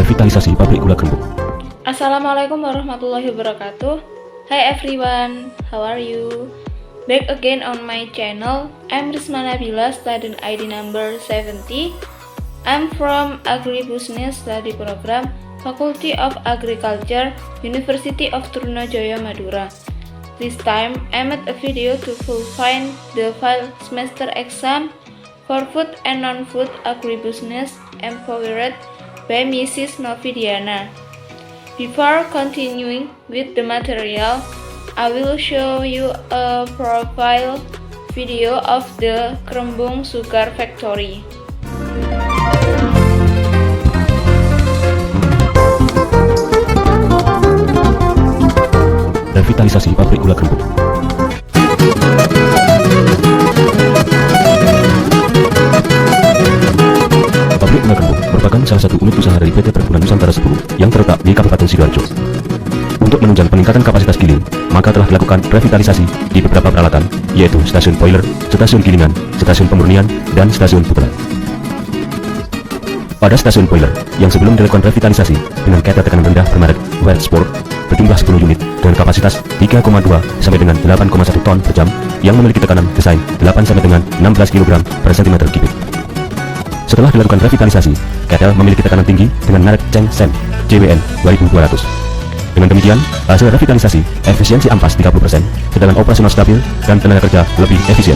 Revitalisasi pabrik gula Krembung. Assalamualaikum warahmatullahi wabarakatuh. Hi everyone, how are you? Back again on my channel. I'm Risma Nabila, student ID number 70. I'm from Agribusiness Study Program, Faculty of Agriculture, University of Trunajaya, Madura. This time, I made a video to fulfill the fall semester exam for food and non-food agribusiness empowered by Mrs. Novidiana. Before continuing with the material, I will show you a profile video of the Krembung Sugar Factory. Revitalisasi pabrik gula Krembung. Pabrik gula Krembung merupakan salah satu unit usaha dari PT Perkebunan Nusantara 10 yang terletak di Kabupaten Sidoarjo. Untuk menunjang peningkatan kapasitas giling, maka telah dilakukan revitalisasi di beberapa peralatan, yaitu stasiun boiler, stasiun gilingan, stasiun pemurnian, dan stasiun puteran. Pada stasiun boiler, yang sebelum dilakukan revitalisasi dengan ketel tekanan rendah bermerek Westport, berjumlah 10 unit dengan kapasitas 3,2 sampai dengan 8,1 ton per jam yang memiliki tekanan desain 8 sampai dengan 16 kg per cm kubik. Setelah dilakukan revitalisasi, ketel memiliki tekanan tinggi dengan merek Chengsheng JWN 2200. Dengan demikian, hasil revitalisasi efisiensi ampas 30%, sedangkan operasional stabil dan tenaga kerja lebih efisien.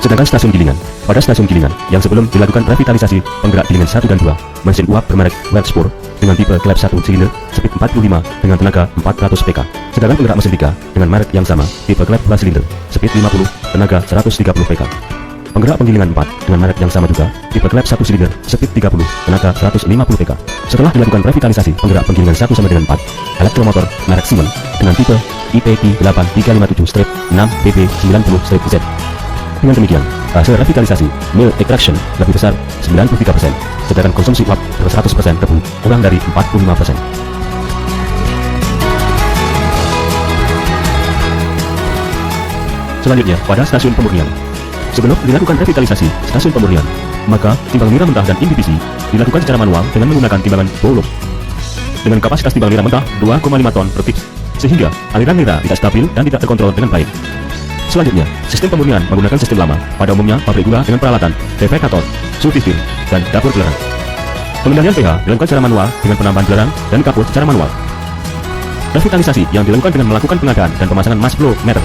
Sedangkan stasiun gilingan, pada stasiun gilingan yang sebelum dilakukan revitalisasi penggerak gilingan 1 dan 2, mesin uap bermerek Westport dengan tipe klep 1 silinder, speed 45 dengan tenaga 400 pk. Sedangkan penggerak mesin 3 dengan merek yang sama, tipe klep 2 silinder, speed 50, tenaga 130 pk. Penggerak penggilingan 4 dengan merek yang sama juga, tipe klep 1 silinder, speed 30, tenaga 150 pk. Setelah dilakukan revitalisasi penggerak penggilingan 1 sampai dengan 4, elektromotor merek Siemens dengan tipe IP8357-6BB90-Z. Dengan demikian, hasil revitalisasi milk extraction lebih besar 93%, sedangkan konsumsi uap per 100% tebu kurang dari 45%. Selanjutnya, pada stasiun pemurnian. Sebelum dilakukan revitalisasi stasiun pemurnian, maka timbang nira mentah dan inhibisi dilakukan secara manual dengan menggunakan timbangan bolos. Dengan kapasitas timbang nira mentah 2,5 ton per pips, sehingga aliran nira tidak stabil dan tidak terkontrol dengan baik. Selanjutnya, sistem pemurnian menggunakan sistem lama, pada umumnya pabrik gula dengan peralatan defekator, sulfisir, dan dapur belerang. Pengendalian pH dilakukan secara manual dengan penambahan belerang dan kapur secara manual. Revitalisasi yang dilakukan dengan melakukan pengadaan dan pemasangan mass flow meter,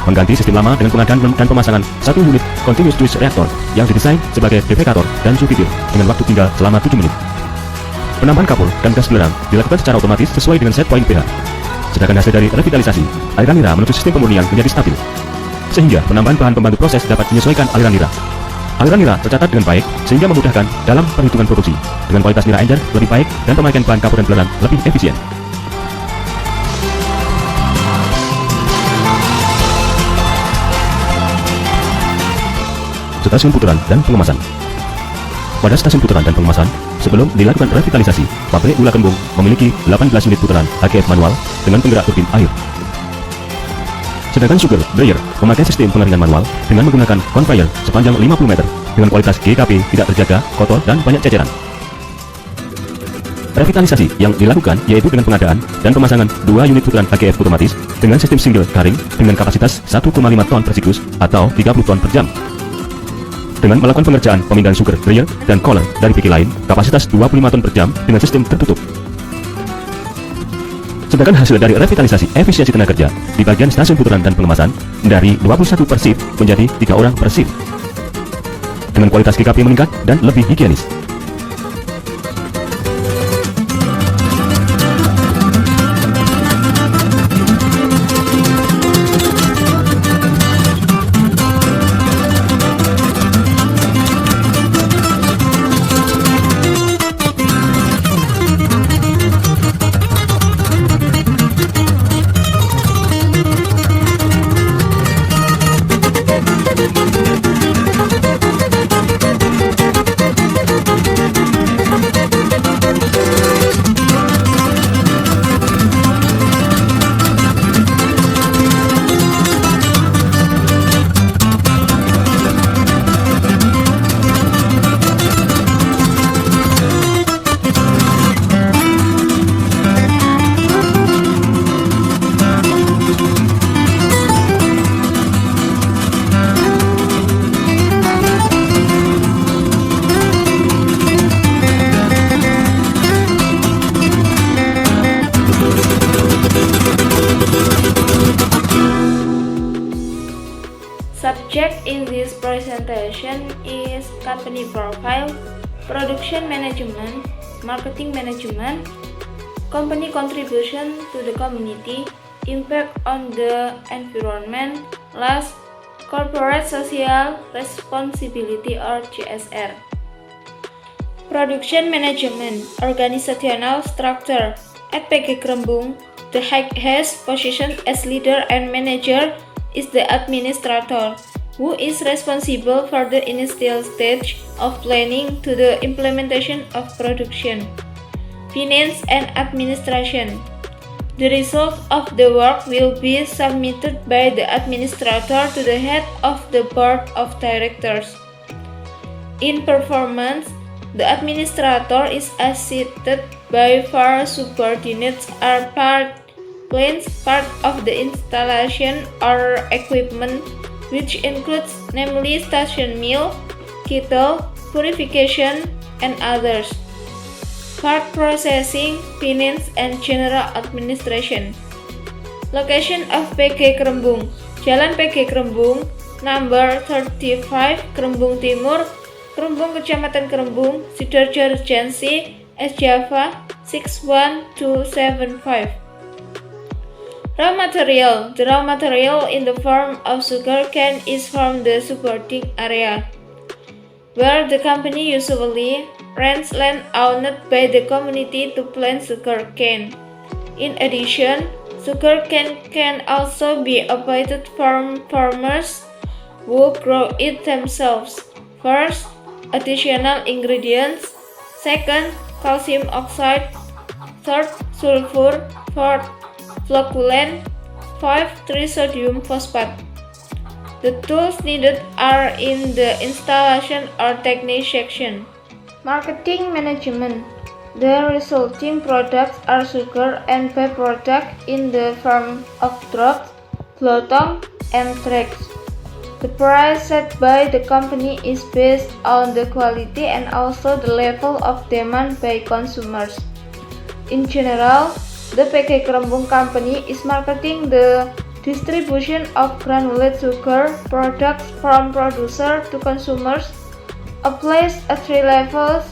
mengganti sistem lama dengan pengadaan dan pemasangan 1 unit continuous twist reactor yang didesain sebagai defekator dan sulfisir dengan waktu tinggal selama 7 menit. Penambahan kapur dan gas belerang dilakukan secara otomatis sesuai dengan set point pH. Sedangkan hasil dari revitalisasi, aliran nira menuju sistem pemurnian menjadi stabil, sehingga penambahan bahan pembantu proses dapat menyesuaikan aliran nira. Aliran nira tercatat dengan baik sehingga memudahkan dalam perhitungan produksi, dengan kualitas nira encer lebih baik dan pemakaian bahan kapur dan belerang lebih efisien. Stasiun puteran dan pengemasan. Pada stasiun puteran dan pengemasan, sebelum dilakukan revitalisasi, pabrik gula Krembung memiliki 18 unit puteran HGF manual dengan penggerak turbin air. Sedangkan sugar dryer memakai sistem pengeringan manual dengan menggunakan conveyor sepanjang 50 meter dengan kualitas GKP tidak terjaga, kotor, dan banyak ceceran. Revitalisasi yang dilakukan yaitu dengan pengadaan dan pemasangan 2 unit puteran HGF otomatis dengan sistem single garing dengan kapasitas 1,5 ton per siklus atau 30 ton per jam. Dengan melakukan pengerjaan pemindahan sugar dryer dan cooler dari PK lain, kapasitas 25 ton per jam dengan sistem tertutup. Sedangkan hasil dari revitalisasi efisiensi tenaga kerja di bagian stasiun puteran dan pengemasan dari 21 per shift menjadi 3 orang per shift, dengan kualitas GKP meningkat dan lebih higienis. this presentation is company profile, production management, marketing management, company contribution to the community, impact on the environment, last, corporate social responsibility or CSR. Production management, organizational structure. At PG Krembung, the highest position as leader and manager is the administrator, who is responsible for the initial stage of planning to the implementation of production. Finance and administration. The result of the work will be submitted by the administrator to the head of the board of directors. In performance, the administrator is assisted by 4 subordinates or part of the installation or equipment, which includes namely station mill, kettle, purification, and others. Part processing, finance, and general administration. Location of PG Krembung. Jalan PG Krembung, number 35, Krembung Timur, Krembung, Kecamatan Krembung, Sidoarjo Regency, S Java 61275. Raw material. The raw material in the form of sugar cane is from the supporting area, where the company usually rents land owned by the community to plant sugar cane. In addition, sugar cane can also be operated from farmers who grow it themselves. First, additional ingredients. Second, calcium oxide. Third, sulfur. Fourth, flocculant. 5, trisodium phosphate. The tools needed are in the installation or technique section. Marketing management. The resulting products are sugar and byproducts in the form of drops, biltong, and tracks. The price set by the company is based on the quality and also the level of demand by consumers. In general, the PG Krembung company is marketing the distribution of granulated sugar products from producer to consumers, applies at 3 levels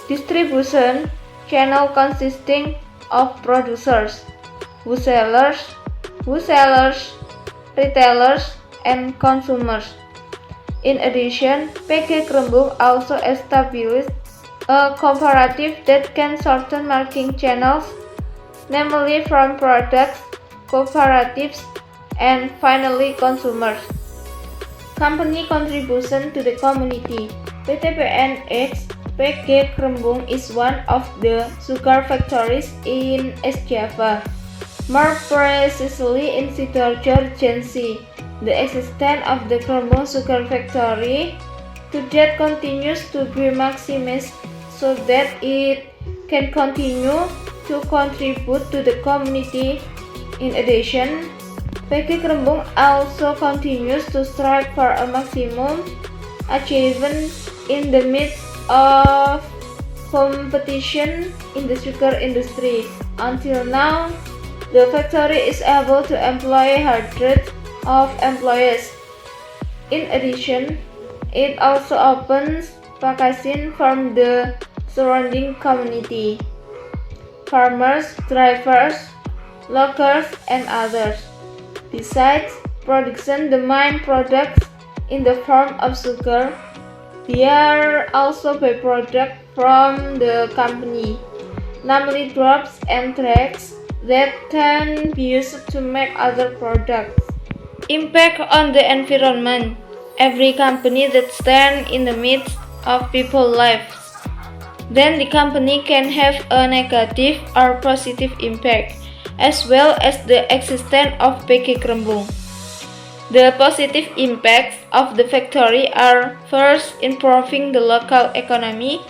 distribution channel consisting of producers, wholesalers, retailers, and consumers. In addition, PG Krembung also established a cooperative that can shorten marketing channels, namely from products, cooperatives, and finally consumers. Company contribution to the community. PT PNX PG Krembung is one of the sugar factories in East Java, more precisely in Sidoarjo Regency. The existence of the Krembung Sugar Factory to date continues to be maximized so that it can continue to contribute to the community. In addition, PG Krembung also continues to strive for a maximum achievement in the midst of competition in the sugar industry. Until now, the factory is able to employ hundreds of employees. In addition, it also opens vacancies from the surrounding community, farmers, drivers, loggers, and others. Besides production the main products in the form of sugar, there are also byproducts from the company, namely drops and tracks that can be used to make other products. Impact on the environment. Every company that stands in the midst of people's lives, then the company can have a negative or positive impact, as well as the existence of PG Krembung. The positive impacts of the factory are: first, improving the local economy;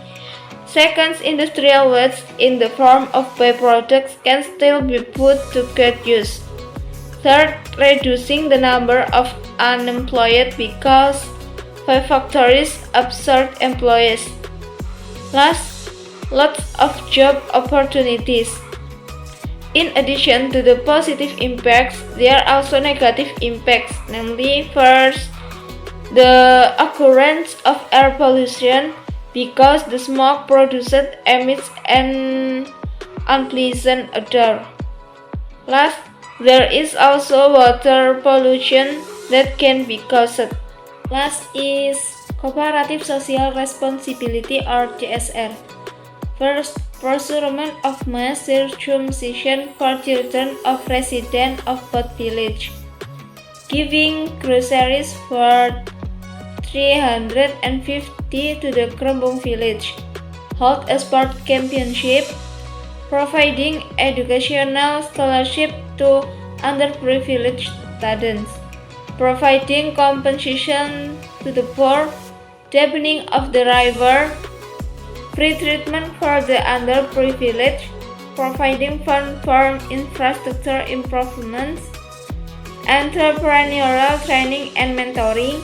second, industrial waste in the form of byproducts can still be put to good use; third, reducing the number of unemployed because 5 factories absorb employees; last, lots of job opportunities. In addition to the positive impacts, there are also negative impacts, namely first, the occurrence of air pollution because the smoke produced emits an unpleasant odor. Last, there is also water pollution that can be caused. Last is cooperative social responsibility or CSR. First, procurement of mass circumcision for children of residents of both village. Giving groceries for 350 to the Krembung village. Hold a sport championship. Providing educational scholarship to underprivileged students. Providing compensation to the poor. Deepening of the river. Free treatment for the underprivileged. Providing fund for infrastructure improvements. Entrepreneurial training and mentoring.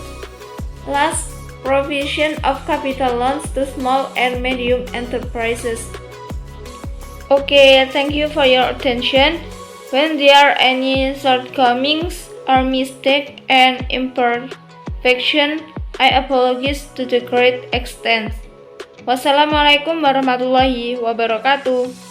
Last, provision of capital loans to small and medium enterprises. Okay, thank you for your attention. When there are any shortcomings or mistake and imperfection, I apologize to the great extent. Wassalamualaikum warahmatullahi wabarakatuh.